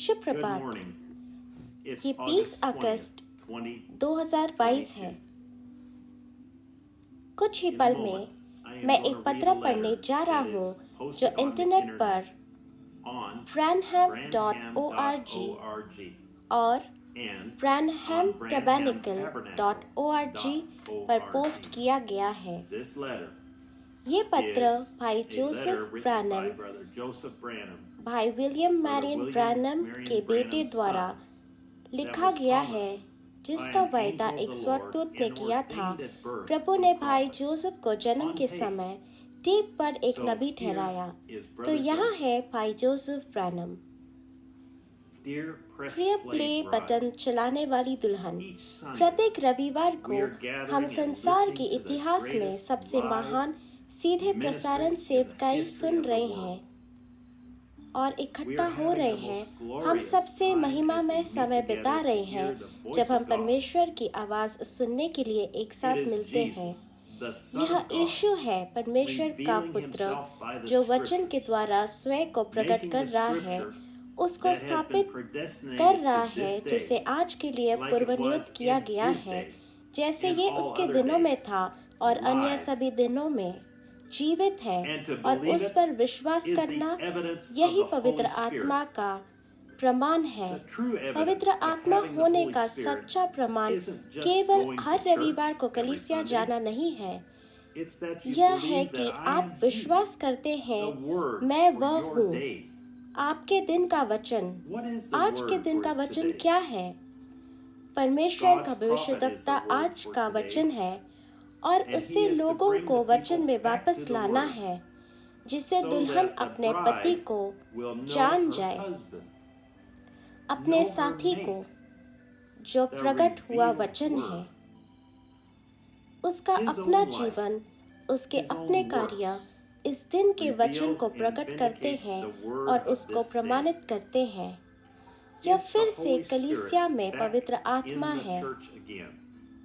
शुभ प्रभात। ये 20 अगस्त 2022 है। कुछ ही पल में मैं एक पत्र पढ़ने जा रहा हूँ जो इंटरनेट पर branham.org और branhamtabernacle.org पर पोस्ट किया गया है। ये पत्र भाई जोसेफ ब्रैनम, भाई विलियम मैरियन ब्रैनम के बेटे द्वारा लिखा गया है, जिसका वायदा एक स्वर्गदूत ने किया था। प्रभु ने भाई जोसेफ को जन्म के समय टेप पर एक नबी ठहराया। तो यहाँ है भाई जोसेफ ब्रैनम। प्रिय प्ले बटन चलाने वाली दुल्हन, प्रत्येक रविवार को हम संसार के इतिहास में सबसे महान सीधे प्रसारण सेवकाई सुन रहे हैं और इकट्ठा हो रहे हैं। हम सबसे महिमामय समय बिता रहे हैं जब हम परमेश्वर की आवाज़ सुनने के लिए एक साथ मिलते हैं। यह यीशु है, परमेश्वर का पुत्र, जो वचन के द्वारा स्वयं को प्रकट कर रहा है, उसको स्थापित कर रहा है, जिसे आज के लिए पूर्वनियुक्त किया गया है, जैसे ये उसके दिनों में था और अन्य सभी दिनों में जीवित है। और उस पर विश्वास करना यही पवित्र आत्मा का प्रमाण है। पवित्र आत्मा होने का सच्चा प्रमाण केवल हर रविवार को कलीसिया जाना नहीं है। यह है कि आप विश्वास करते हैं, मैं वह हूँ। आपके दिन का वचन, आज के दिन का वचन क्या है? परमेश्वर का भविष्यद्वक्ता आज का वचन है और उससे लोगों को वचन में वापस लाना है, जिससे दुल्हन अपने पति को जान जाए, अपने साथी को जो प्रकट हुआ वचन है। उसका अपना जीवन, उसके अपने कार्य इस दिन के वचन को प्रकट करते हैं और उसको प्रमाणित करते हैं। यह फिर से कलीसिया में पवित्र आत्मा है,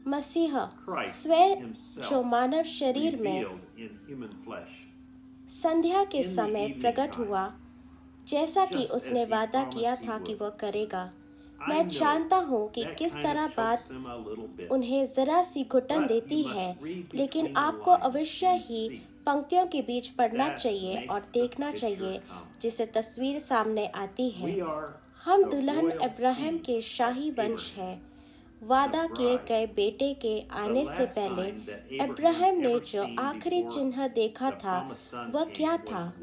मसीह स्वयं जो मानव शरीर में संध्या के समय प्रकट हुआ, जैसा कि उसने वादा किया था कि वह करेगा। मैं जानता हूँ कि किस तरह बात उन्हें जरा सी घुटन देती है, लेकिन आपको अवश्य ही पंक्तियों के बीच पढ़ना चाहिए और देखना चाहिए, जिससे तस्वीर सामने आती है। हम दुल्हन अब्राहम के शाही वंश हैं। वादा किए गए बेटे के आने से पहले अब्राहम ने जो आखिरी चिन्ह देखा था, वह क्या था?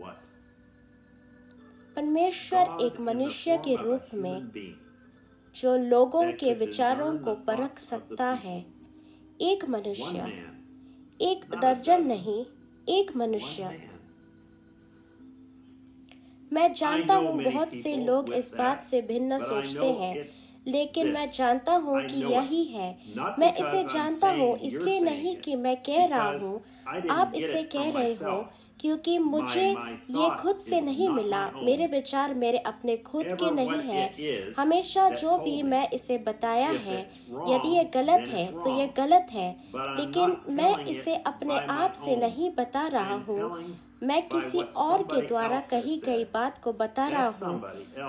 परमेश्वर एक मनुष्य के रूप में जो लोगों के विचारों को परख सकता है। एक मनुष्य, एक दर्जन नहीं, एक मनुष्य। मैं जानता हूँ बहुत से लोग इस बात से भिन्न सोचते हैं, लेकिन मैं जानता हूँ कि यही है। मैं इसे जानता हूँ इसलिए नहीं कि मैं कह रहा हूँ, आप इसे कह रहे हो, क्योंकि मुझे ये खुद से नहीं मिला। मेरे विचार मेरे अपने खुद के नहीं हैं। हमेशा जो भी मैं इसे बताया है, यदि ये गलत है तो ये गलत है, लेकिन मैं इसे अपने आप से नहीं बता रहा हूँ। मैं किसी और के द्वारा कही गई बात को बता रहा हूँ।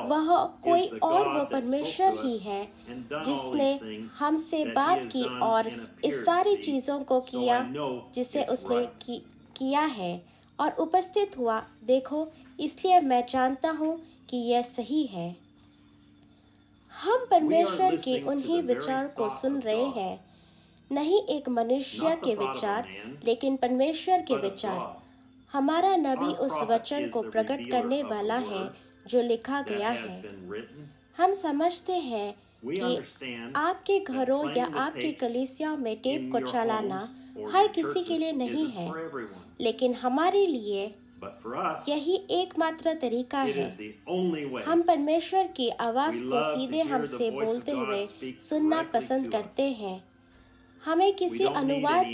वह कोई और, वो परमेश्वर ही है जिसने हमसे बात की और इस सारी चीज़ों को किया जिसे उसने किया है और उपस्थित हुआ। देखो, इसलिए मैं जानता हूँ कि यह सही है। हम परमेश्वर के उन्हीं विचार को सुन रहे हैं, नहीं एक मनुष्य के विचार, लेकिन परमेश्वर के विचार। हमारा नबी उस वचन को प्रकट करने वाला है जो लिखा गया है। हम समझते हैं कि आपके घरों या आपकी कलीसियाओं में टेप को चलाना हर किसी के लिए नहीं है, लेकिन हमारे लिए यही एकमात्र तरीका है। हम परमेश्वर की आवाज़ को सीधे हमसे बोलते हुए सुनना पसंद करते हैं। हमें किसी अनुवाद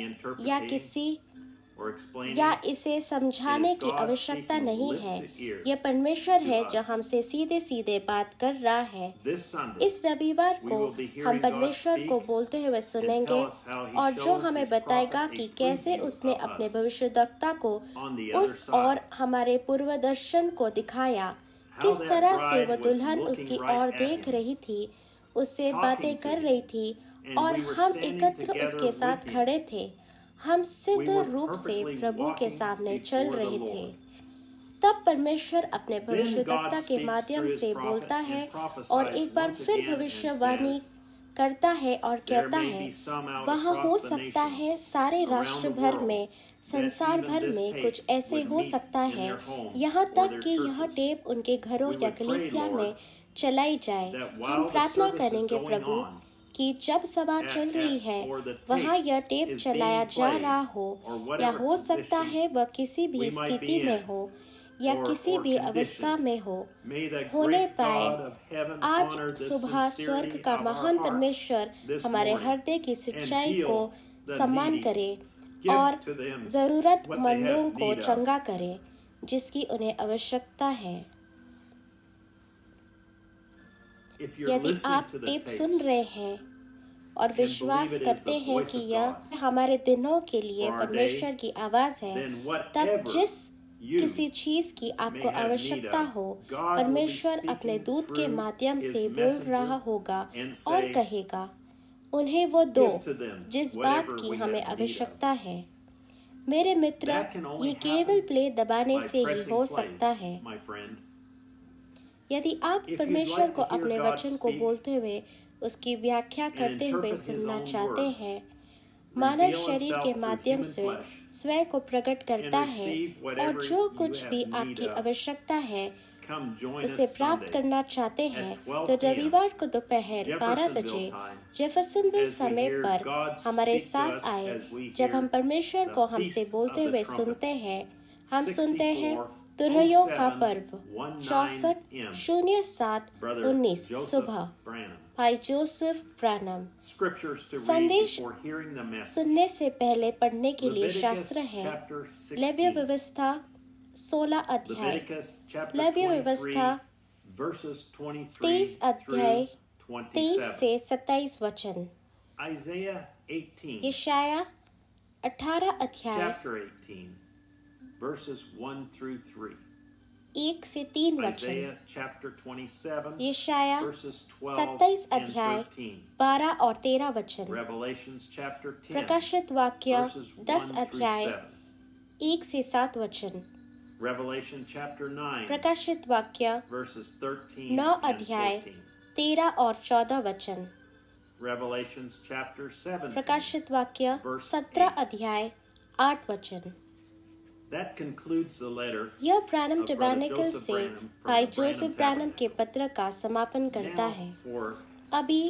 या इसे समझाने की आवश्यकता नहीं है। यह परमेश्वर है जो हमसे सीधे सीधे बात कर रहा है। इस रविवार को हम परमेश्वर को बोलते हुए सुनेंगे और जो हमें बताएगा कि कैसे उसने अपने भविष्यद्वक्ता को उस और हमारे पूर्वदर्शन को दिखाया, किस that तरह से वो bride was दुल्हन looking उसकी right ओर at देख him, रही थी, उससे talking बातें to कर him, रही थी and और we were हम standing एकत्र together उसके साथ with him. खड़े थे। हम We सिद्ध were रूप से perfectly प्रभु के walking सामने चल before the रहे थे। Lord. तब परमेश्वर अपने Then भविष्यद्वक्ता God के speaks माध्यम through his से prophet बोलता है and और prophesies एक बार once फिर again and भविष्यवाणी says, करता है और there कहता may है, be some out वहाँ हो across the सकता है nations सारे around राष्ट्र the भर world में, that संसार even भर this में tape कुछ ऐसे would हो meet सकता in है, their homes यहाँ or तक their कि यह churches. टेप उनके घरों We या would pray, कलीसिया Lord, में चलाई जाए। that हम while the प्रार्थना service is करेंगे going प्रभु on कि जब सभा चल रही है or the वहाँ tape यह टेप is चलाया being जा played रहा हो or या whatever हो सकता position है वह किसी we भी might स्थिति be में in हो या किसी or भी अवस्था condition. में हो, May the होने great पाए। God of heaven आज honor the सुबह स्वर्ग sincerity का of our महान hearts परमेश्वर this हमारे morning हृदय की and सच्चाई को heal the सम्मान needy. करे Give और to them what they ज़रूरतमंदों have को need of. चंगा करे जिसकी उन्हें आवश्यकता है। If you're यदि listening आप to the टेप tapes सुन रहे हैं और विश्वास believe it is करते the हैं voice कि of यह God हमारे दिनों के लिए for our परमेश्वर day, की आवाज़ है, then तब whatever जिस you किसी चीज़ की may आपको have need आवश्यकता of, हो, God will be परमेश्वर अपने speaking दूत के through माध्यम his से बोल रहा messenger होगा and और say, कहेगा, उन्हें वो दो give to them जिस बात whatever की we हमें have need of. आवश्यकता है। मेरे मित्र, That can only ये केवल happen प्ले दबाने by से ही pressing हो play, सकता है। my friend. यदि आप If you'd परमेश्वर like को to hear अपने God वचन को speak बोलते हुए उसकी व्याख्या and करते हुए interpret his सुनना own चाहते word, हैं, मानव reveal शरीर के himself through माध्यम human से flesh, स्वयं को प्रकट करता and है receive और whatever जो you कुछ have भी need आपकी of, आवश्यकता है come join उसे us प्राप्त Sunday करना चाहते हैं at 12 तो p.m. रविवार को दोपहर 12 Jeffersonville बजे time जेफरसनविल as we समय hear पर God हमारे speak to साथ us आए। as we जब हम hear परमेश्वर the को Feast हमसे of बोलते the हुए Trumpets. सुनते हैं, हम सुनते हैं तुरैयों का पर्व 64-07 64-07-19 Joseph सुबह, Branham. भाई जोसेफ ब्रानम। Scriptures to read संदेश before hearing the message. सुनने से पहले पढ़ने के लिए Leviticus शास्त्र है। chapter लेव्य 16. व्यवस्था 16 अध्याय, Leviticus chapter लेव्य 23 व्यवस्था verses 23 23 अध्याय through 23 27. से 27 वचन, Isaiah 18 यशाया 18 अध्याय chapter 18 verses 1 through 3. 1 से 3 वचन, Isaiah chapter 27 यशाया verses 12 27 and अध्याय 13. 12 और 13 वचन, Revelations chapter 10 प्रकाशित वाक्य verses 1 10 through अध्याय 7. 1 से 7 वचन, Revelation chapter 9 प्रकाशित वाक्य verses 13 9 and अध्याय 14. 13 और 14 वचन, Revelations chapter 17 प्रकाशित वाक्य verse 17 8. अध्याय 8 वचन। That concludes the letter यह Branham of Brother tabernacle Joseph से Branham from भाई the जोसेफ Branham ब्रैनम के Tabernacle. पत्र का समापन करता Now है। for, अभी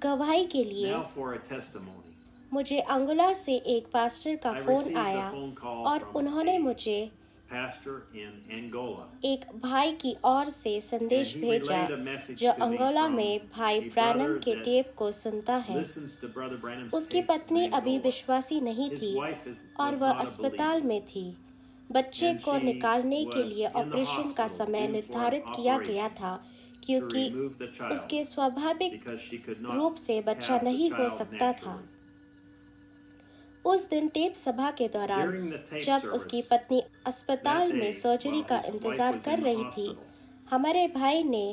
गवाही के लिए now for a testimony. मुझे अंगोला से एक पास्टर का I फोन received a आया phone call और from उन्होंने a मुझे pastor in Angola. एक भाई की ओर से संदेश And he भेजा relayed a message जो to me अंगोला from में भाई a ब्रैनम brother के that टेप को सुनता है। Listens to Brother Branham's उसकी tapes in पत्नी अभी Angola. विश्वासी नहीं His थी wife और was वह not a अस्पताल believer. में थी। बच्चे And को she निकालने के was लिए in the ऑपरेशन का hospital समय due for निर्धारित an किया operation गया था to क्योंकि remove the child उसके स्वाभाविक because she could not रूप से बच्चा have the नहीं हो child सकता था। naturally. उस दिन टेप सभा के दौरान During the tape जब service उसकी पत्नी अस्पताल that में day, सर्जरी while का his wife इंतजार was कर in the रही थी, hospital, हमारे भाई ने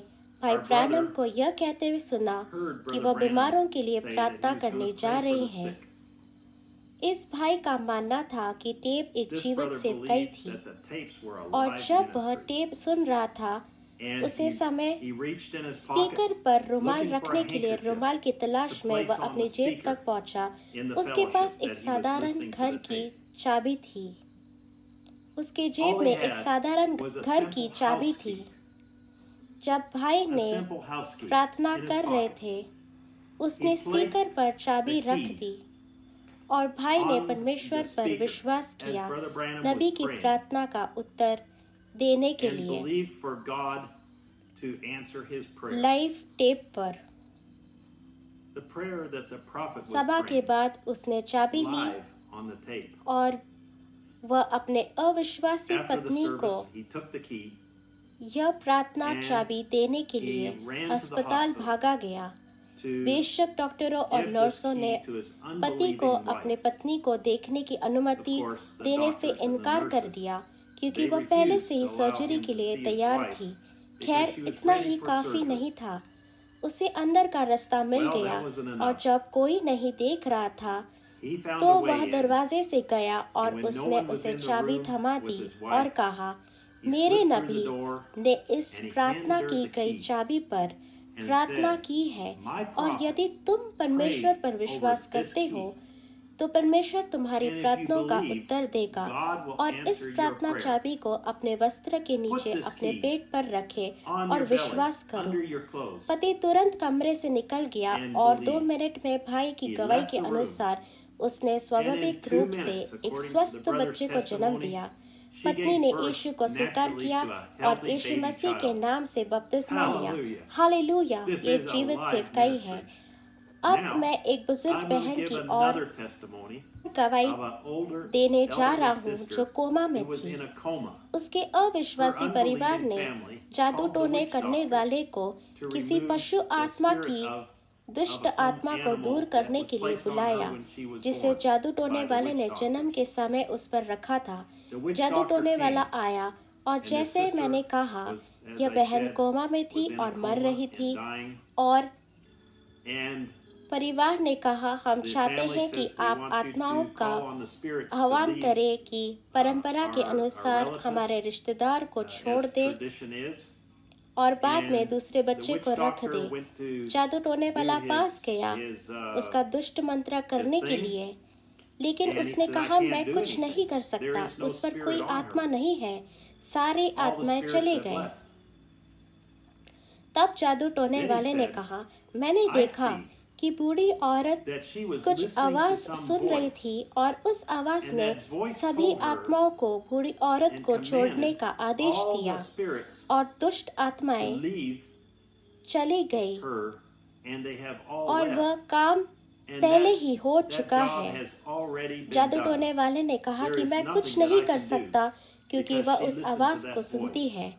भाई our ब्रैनम brother को यह कहते हुए सुना heard कि Brother वह Branham बीमारों के लिए say that प्रार्थना he was करने gonna जा pray for रहे the हैं। sick. इस भाई का मानना था कि टेप एक This जीवित brother सेवकाई believed थी that the tapes were a और live जब वह ministry. टेप सुन रहा था And उसे समय he reached in his speaker pockets पर रुमाल looking for रखने a के लिए handkerchief रुमाल की तलाश to में place वह on अपनी the जेब speaker तक पहुंचा। in the उसके पास fellowship एक that he was साधारण listening to घर the की tape. चाबी थी। उसके जेब All he में एक had साधारण was a घर की simple चाबी house थी। key. जब भाई A ने simple house key प्रार्थना in his कर रहे pocket. थे, उसने He placed स्पीकर पर चाबी the रख key दी और भाई ने on परमेश्वर the पर speaker विश्वास as किया Brother Branham नबी was की praying. प्रार्थना का उत्तर देने के And लिए believed for God to answer his prayer. Live tape पर। The prayer that the prophet was सभा के praying बाद उसने चाबी ली live on the tape. और वह अपने अविश्वासी After the पत्नी को service, he took the key यह प्रार्थना And चाबी देने के he लिए ran to the अस्पताल hospital भागा गया। to बेशक डॉक्टरों और give this नर्सों key ने to his पति को unbelieving अपने wife. पत्नी को देखने की अनुमति Of course, the देने से doctors and the इनकार कर nurses, दिया क्योंकि they वह पहले refused से ही to allow सर्जरी him के to लिए see his तैयार wife थी। खैर, she was इतना ready ही for काफी service. नहीं था। उसे अंदर का रास्ता मिल Well, that गया, wasn't enough. और जब कोई नहीं देख रहा था He found तो a way वह in. दरवाजे से गया और And when no उसने one was उसे in the चाबी room थमा with दी his wife, और कहा, he मेरे slipped through Nabi the door ने इस and he प्रार्थना handed her की the गई key चाबी पर and प्रार्थना said, की है, "My और prophet यदि तुम परमेश्वर prayed पर over विश्वास this करते हो key. तो परमेश्वर तुम्हारी And if you प्रार्थनाओं का believe, उत्तर देगा। God will और इस answer your प्रार्थना prayer. चाबी को अपने वस्त्र के Put नीचे this अपने key पेट पर रखे on और your belly, विश्वास करो। under your clothes." पति तुरंत कमरे से निकल गया And और believed. 2 मिनट में भाई की He गवाही left के the room. अनुसार उसने And in स्वाभाविक 2 रूप से minutes, एक according to the स्वस्थ brother's बच्चे को जन्म testimony, दिया। she पत्नी gave ने birth यीशु को स्वीकार naturally किया to a और healthy यीशु baby मसीह के child. नाम से बपतिस्मा लिया। Hallelujah. हालेलुया, This ये is a जीवित live सेवकाई है। ministry. अब Now, मैं एक बुजुर्ग I'm going to बहन give की और another testimony गवाही of an older देने जा रहा elderly हूँ sister जो कोमा में who was थी। in a coma. उसके Her अविश्वासी परिवार unbelieving ने family जादू called the टोने witch करने doctors वाले को to किसी remove पशु the आत्मा spirit की of दुष्ट some आत्मा को animal दूर that करने was के लिए placed on her बुलाया, when she was जिसे born जादू टोने by the वाले witch ने जन्म doctors. के समय उस पर रखा था। The witch जादू doctor टोने वाला came, आया और and the जैसे sister मैंने कहा, was, as यह I बहन said, कोमा में थी was in a और मर coma रही and थी। dying. और And परिवार ने कहा, हम the चाहते family हैं कि says, "We आप want you आत्माओं to का call on the spirits to आह्वान leave करें कि परंपरा के our अनुसार relative, हमारे रिश्तेदार को छोड़ as दे tradition is." और बाद में And दूसरे the बच्चे witch को रख doctor दे। went to जादू टोने वाला do पास गया his उसका दुष्ट मंत्र करने के thing. लिए, लेकिन And he उसने said, "I कहा, can't मैं do कुछ anything. नहीं कर There सकता, is no उस पर spirit कोई on her." आत्मा नहीं है। सारे All the आत्माएं spirits चले have गए। left. तब जादू टोने Then he वाले ने said, कहा, मैंने "I देखा see कि बूढ़ी औरत that she was कुछ listening to आवाज some सुन रही voice, थी और उस आवाज and ने that voice सभी told her आत्माओं को बूढ़ी औरत and को छोड़ने commanded का आदेश all दिया the spirits और दुष्ट to आत्माएं leave चली गई her, and they have all और left. वह काम And पहले that- ही हो that चुका job है। has already been जादू done. टोने वाले ने कहा There कि is मैं nothing कुछ that नहीं I कर can do सकता क्योंकि because वह she उस listened to आवाज that को सुनती voice. है।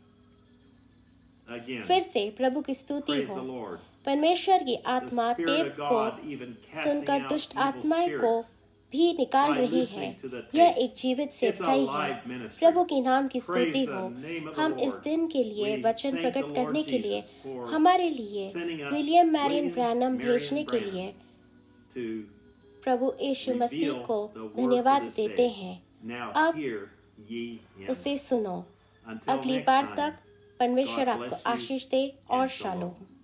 Again, फिर से प्रभु की स्तुति praise हो। the Lord. परमेश्वर की The आत्मा Spirit टेप of को God even casting सुनकर out दुष्ट evil आत्माएं को spirits भी निकाल by रही है। listening to the यह tape. एक जीवित It's a सेवकाई है। live ministry. प्रभु के नाम की Praise स्तुति the हो। name of the हम Lord. इस दिन के लिए We वचन thank प्रकट the करने Lord के लिए Jesus for हमारे लिए sending us William Marion William Branham Marion भेजने के Branham लिए to Prabhu Yeshu Masih reveal को the word धन्यवाद for this देते day. हैं। Now अब hear ye him. उसे सुनो। Until अगली next बार time, तक परमेश्वर God आपको bless you आशीष दे और and shalom. शालोम।